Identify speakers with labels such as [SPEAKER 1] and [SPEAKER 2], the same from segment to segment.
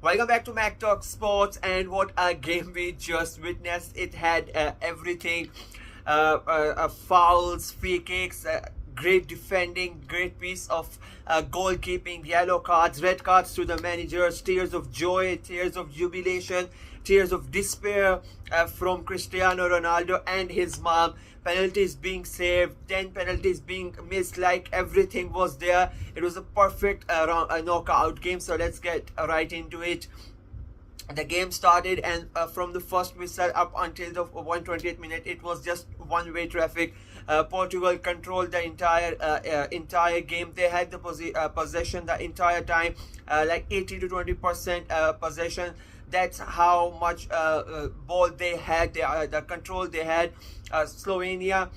[SPEAKER 1] Welcome back to Mac Talk Sports, and what a game we just witnessed. It had everything, fouls, free kicks, great defending, great piece of goalkeeping, yellow cards, red cards to the managers, tears of joy, tears of jubilation, tears of despair from Cristiano Ronaldo and his mom. Penalties being saved, 10 penalties being missed, like everything was there. It was a perfect knockout game. So let's get right into it. The game started, and from the first whistle up until the 120th minute, it was just one-way traffic. Portugal controlled the entire game. They had the possession the entire time, like 80 to 20% possession. That's how much ball they had, the control they had. Slovenia,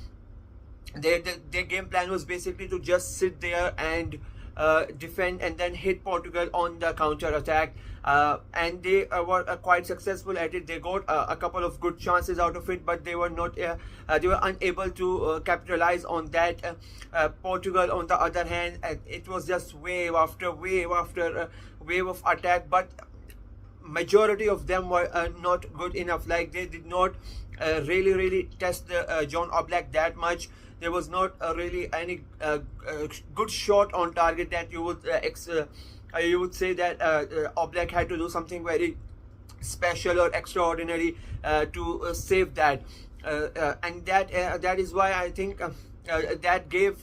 [SPEAKER 1] their game plan was basically to just sit there and defend and then hit Portugal on the counter attack, and they were quite successful at it. They got a couple of good chances out of it, but they were not they were unable to capitalize on that. Portugal, on the other hand, it was just wave after wave after wave of attack, but majority of them were not good enough. Like, they did not really test the John Oblak that much. There was not really any good shot on target that you would say that Oblak had to do something very special or extraordinary to save that, and that is why I think that gave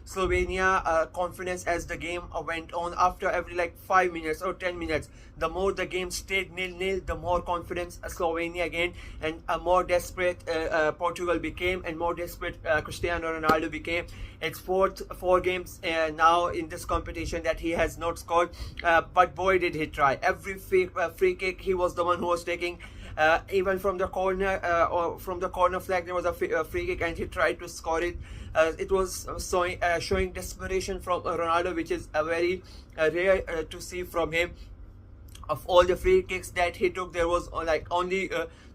[SPEAKER 1] Slovenia confidence as the game went on. After every like 5 minutes or 10 minutes, the more the game stayed 0-0, the more confidence Slovenia gained, and a more desperate Portugal became, and more desperate Cristiano Ronaldo became. It's four games now in this competition that he has not scored, but boy did he try. Every free kick, he was the one who was taking. Even from the corner or from the corner flag, there was a free kick, and he tried to score it. It was showing desperation from Ronaldo, which is a very rare to see from him. Of all the free kicks that he took, there was like only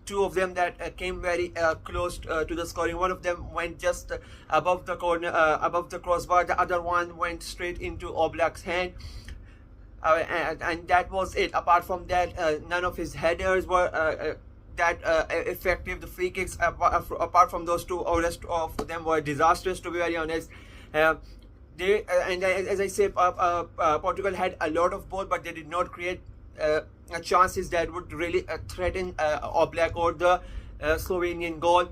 [SPEAKER 1] two of them that came very close to the scoring. One of them went just above the corner, above the crossbar. The other one went straight into Oblak's hand. And that was it. Apart from that, none of his headers were that effective. The free kicks, apart from those two, or rest of them were disastrous, to be very honest. And as I say, Portugal had a lot of ball, but they did not create chances that would really threaten Oblak or the Slovenian goal.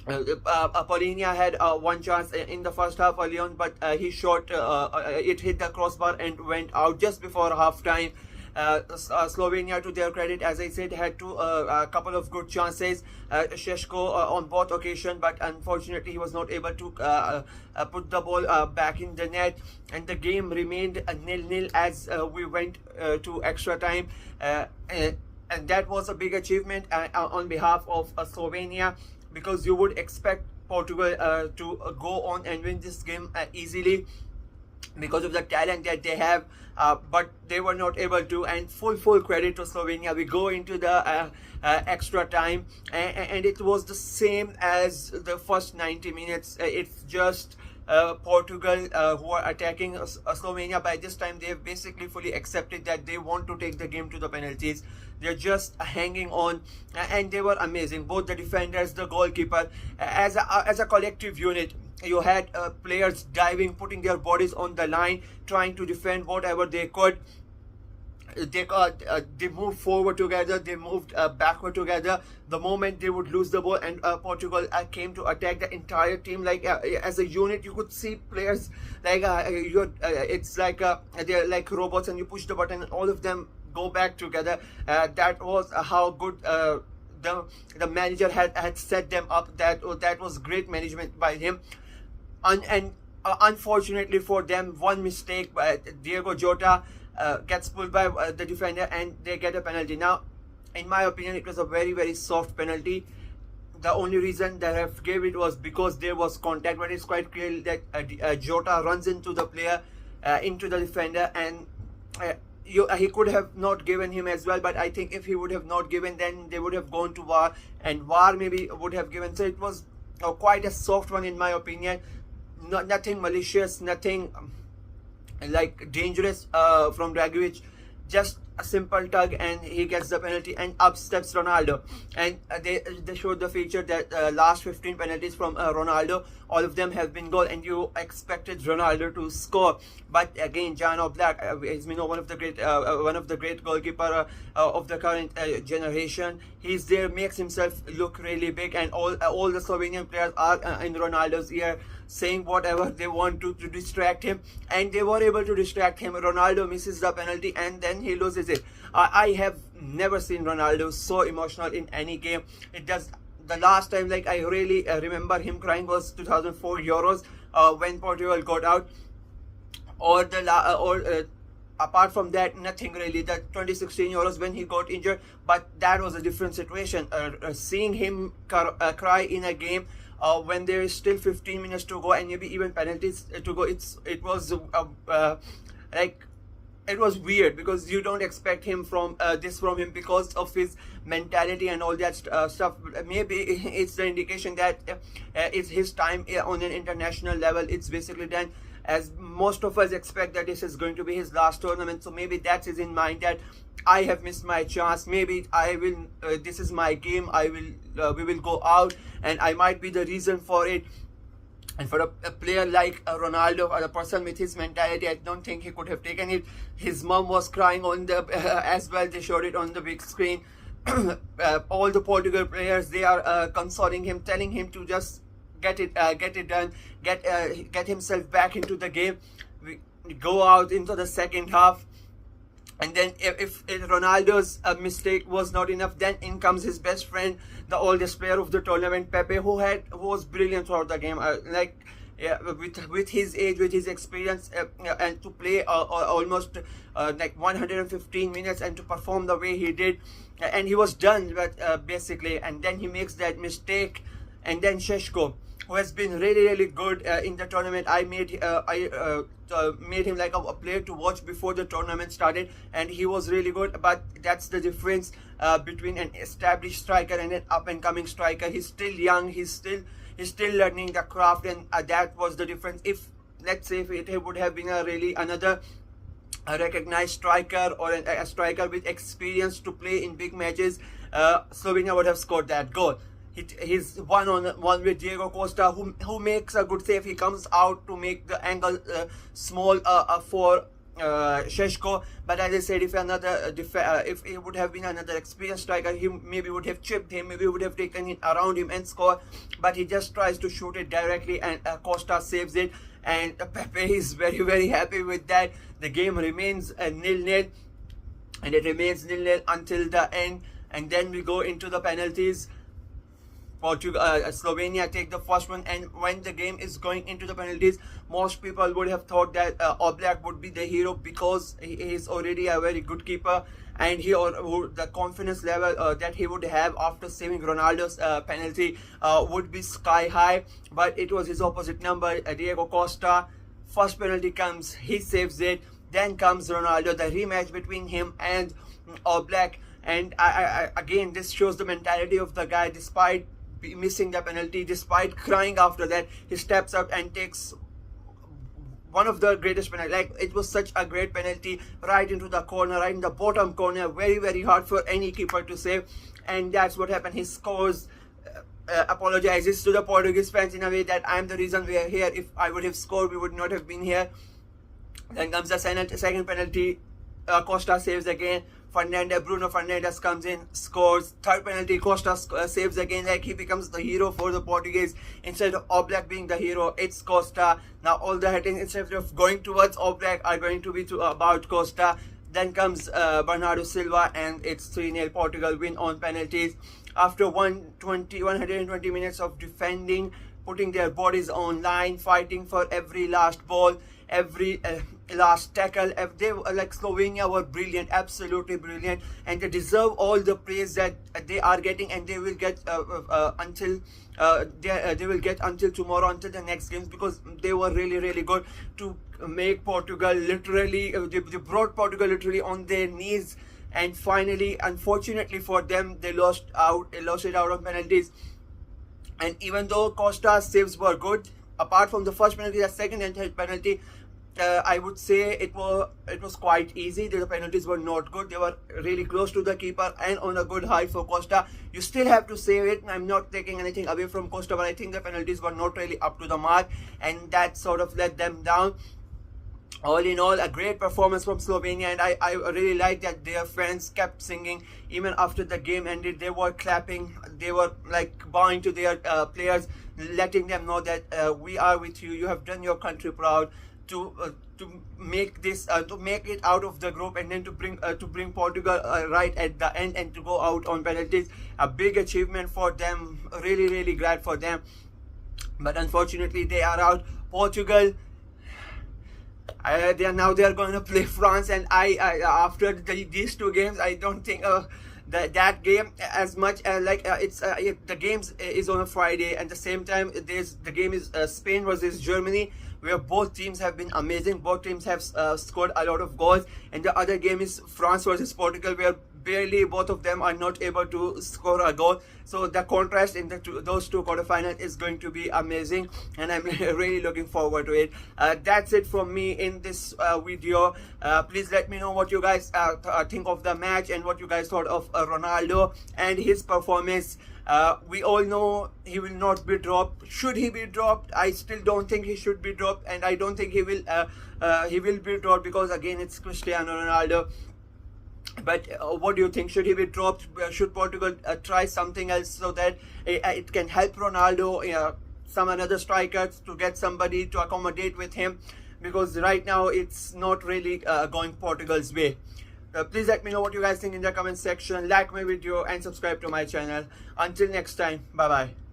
[SPEAKER 1] Polinia had one chance in the first half early on, but he shot, it hit the crossbar and went out just before half time. Slovenia, to their credit, as I said, had a couple of good chances. Sheshko on both occasions, but unfortunately he was not able to put the ball back in the net, and the game remained 0-0 as we went to extra time. And that was a big achievement on behalf of Slovenia, because you would expect Portugal to go on and win this game easily because of the talent that they have, but they were not able to. And full credit to Slovenia. We go into the extra time, and it was the same as the first 90 minutes. It's just Portugal who are attacking Slovenia. By this time, they have basically fully accepted that they want to take the game to the penalties. They're just hanging on, and they were amazing. Both the defenders, the goalkeeper, as a collective unit. You had players diving, putting their bodies on the line, trying to defend whatever they could. They moved forward together, they moved backward together. The moment they would lose the ball, and Portugal came to attack the entire team, like as a unit. You could see players like it's like they're like robots, and you push the button and all of them go back together. That was how good the manager had set them up. That was great management by him. And unfortunately for them, one mistake by Diego Jota gets pulled by the defender, and they get a penalty. Now, in my opinion, it was a very soft penalty. The only reason they have gave it was because there was contact, but it's quite clear that Jota runs into the player, into the defender, and he could have not given him as well. But I think if he would have not given, then they would have gone to VAR, and VAR maybe would have given. So it was quite a soft one, in my opinion. Nothing malicious, nothing like dangerous from Dragovic. Just a simple tug and he gets the penalty, and up steps Ronaldo. And they showed the feature that last 15 penalties from Ronaldo, all of them have been goal, and you expected Ronaldo to score. But again, Jan Oblak is one of the great goalkeeper of the current generation. He's there, makes himself look really big, and all the Slovenian players are in Ronaldo's ear, saying whatever they want to distract him, and they were able to distract him. Ronaldo misses the penalty and then he loses it. I have never seen Ronaldo so emotional in any game. It does. The last time like I really remember him crying was 2004 Euros when Portugal got out, or apart from that, nothing really. The 2016 Euros when he got injured, but that was a different situation. Seeing him cry in a game when there is still 15 minutes to go and maybe even penalties to go, it was like, it was weird, because you don't expect him from him because of his mentality and all that stuff. Maybe it's the indication that it's his time on an international level. It's basically done, as most of us expect that this is going to be his last tournament. So maybe that is in mind, that I have missed my chance. Maybe I will. This is my game. We will go out, and I might be the reason for it. And for a player like Ronaldo, or a person with his mentality, I don't think he could have taken it. His mom was crying on the as well. They showed it on the big screen. All the Portugal players, they are consoling him, telling him to just get it done, get himself back into the game. We go out into the second half. And then if Ronaldo's mistake was not enough, then in comes his best friend, the oldest player of the tournament, Pepe, who was brilliant throughout the game. With his age, with his experience, and to play almost like 115 minutes and to perform the way he did, and he was done, but basically, and then he makes that mistake, and then Šeško, who has been really good in the tournament. I made him like a player to watch before the tournament started, and he was really good. But that's the difference between an established striker and an up-and-coming striker. He's still young. He's still learning the craft, and that was the difference. If, let's say, if it would have been another recognized striker, or a striker with experience to play in big matches, Slovenia would have scored that goal. He's one-on-one with Diego Costa, who makes a good save. He comes out to make the angle small for Šeško. But as I said, if he would have been another experienced striker, he maybe would have chipped him, maybe would have taken it around him and scored. But he just tries to shoot it directly, and Costa saves it. And Pepe is very happy with that. The game remains 0-0, and it remains 0-0 until the end. And then we go into the penalties. Slovenia take the first one, and when the game is going into the penalties, most people would have thought that Oblak would be the hero, because he is already a very good keeper, and the confidence level that he would have after saving Ronaldo's penalty would be sky high. But it was his opposite number, Diego Costa. First penalty comes, he saves it. Then comes Ronaldo, the rematch between him and Oblak. And again, this shows the mentality of the guy. Despite missing the penalty, despite crying after that, he steps up and takes one of the greatest penalties. Like, it was such a great penalty, right into the corner, right in the bottom corner, very hard for any keeper to save. And that's what happened. He scores, apologizes to the Portuguese fans in a way that I'm the reason we are here. If I would have scored, we would not have been here. Then comes the second penalty. Costa saves again. Bruno Fernandes comes in, scores. Third penalty, Costa saves again. Like, he becomes the hero for the Portuguese. Instead of Oblak being the hero, it's Costa. Now all the headings, instead of going towards Oblak, are going to be about Costa. Then comes Bernardo Silva, and it's 3-0 Portugal win on penalties. After 120 minutes of defending, putting their bodies on line, fighting for every last ball, every last tackle. Slovenia were brilliant, absolutely brilliant, and they deserve all the praise that they are getting, and they will get until tomorrow, until the next games, because they were really good to make Portugal literally. They brought Portugal literally on their knees, and finally, unfortunately for them, they lost it out on penalties. And even though Costa's saves were good, apart from the first penalty, the second and third penalty, I would say it was quite easy. The penalties were not good. They were really close to the keeper and on a good height for Costa. You still have to save it. I'm not taking anything away from Costa, but I think the penalties were not really up to the mark, and that sort of let them down. All in all, a great performance from Slovenia, and I really like that their fans kept singing even after the game ended. They were clapping, they were like bowing to their players, letting them know that we are with you. You have done your country proud to make this to make it out of the group, and then to bring Portugal right at the end and to go out on penalties. A big achievement for them. Really glad for them, but unfortunately they are out. Portugal, they are going to play France, and after these two games, I don't think that game as much the games is on a Friday, and the same time the game is Spain versus Germany, where both teams have been amazing. Both teams have scored a lot of goals, and the other game is France versus Portugal, where barely both of them are not able to score a goal. So the contrast in those two quarterfinals is going to be amazing, and I'm really looking forward to it. That's it from me in this video. Please let me know what you guys think of the match, and what you guys thought of Ronaldo and his performance. We all know he will not be dropped. Should he be dropped? I still don't think he should be dropped, and I don't think he will be dropped, because again, it's Cristiano Ronaldo. But what do you think? Should he be dropped? Should Portugal try something else so that it can help Ronaldo, some another strikers, to get somebody to accommodate with him? Because right now it's not really going Portugal's way. Please let me know what you guys think in the comment section. Like my video and subscribe to my channel. Until next time, bye bye.